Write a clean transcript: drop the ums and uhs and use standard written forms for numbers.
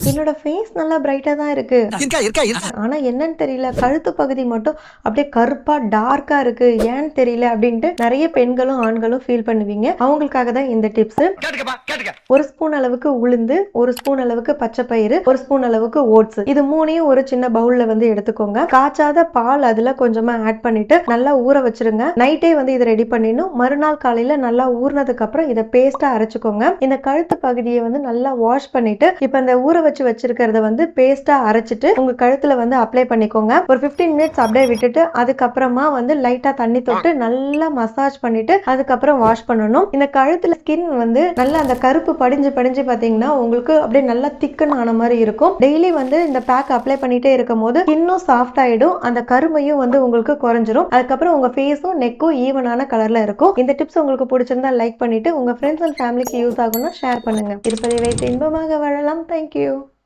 என்னோட ஃபேஸ் நல்லா பிரைட்டா தான் இருக்கு. ஆனா என்னன்னு தெரியல, கழுத்து பகுதி மட்டும் அப்படியே கருப்பா டார்க்கா இருக்கு. ஏன்னு தெரியல அப்படின்ட்டு நெறைய பெண்களும், ஆண்களும் ஃபீல் பண்ணுவீங்க. அவங்களுக்காக தான் இந்த டிப்ஸ். 1 ஸ்பூன் அளவுக்கு உளுந்து, 1 ஸ்பூன் அளவுக்கு பச்சை பயிறு, 1 ஸ்பூன் அளவுக்கு ஓட்ஸ். இது 3யும் ஒரு சின்ன பவுல்ல வந்து எடுத்துக்கோங்க. காய்ச்சாத பால் அதுல கொஞ்சமா ஆட் பண்ணிட்டு நல்லா ஊற வச்சிருங்க. நைட்டே வந்து இத ரெடி பண்ணிடணும். மறுநாள் காலையில நல்லா ஊறினதுக்கு அப்புறம் இத பேஸ்ட்டா அரைச்சுக்கோங்க. இந்த கழுத்து பகுதியை வந்து நல்லா வாஷ் பண்ணிட்டு இப்ப இந்த ஊற வச்சிருக்கிறத வந்து பேஸ்டா அரைச்சிட்டு உங்க கழுத்துல வந்து அப்ளை பண்ணிக்கோங்க. ஒரு 15 மினிட்ஸ் அப்படியே விட்டுட்டு அதுக்கப்புறமா வந்து லைட்டா தண்ணி தொட்டு நல்லா மசாஜ் பண்ணிட்டு அதுக்கப்புறம் வாஷ் பண்ணணும். இந்த கழுத்துல ஸ்கின் வந்து நல்லா அந்த கருப்பு படிஞ்சு படிஞ்சு பாத்தீங்கன்னா உங்களுக்கு அப்படியே நல்லா திக்கன் ஆன மாதிரி இருக்கும். டெய்லி வந்து இந்த பேக் அப்ளை பண்ணிட்டே இருக்கும் போது இன்னும் சாஃப்ட் ஆயிடும். அந்த கருமையும் வந்து உங்களுக்கு குறைஞ்சிரும். அதுக்கப்புறம் உங்க ஃபேஸும் நெக்கும் ஈவனான கலர்ல இருக்கும். இந்த டிப்ஸ் உங்களுக்கு பிடிச்சிருந்தா லைக் பண்ணிட்டு உங்க ஃப்ரெண்ட்ஸ் அண்ட் ஃபேமிலிக்கு யூஸ் ஆகும்னா ஷேர் பண்ணுங்க. இருப்பதை வைத்து இன்பமாக வாழலாம். தேங்க்யூ.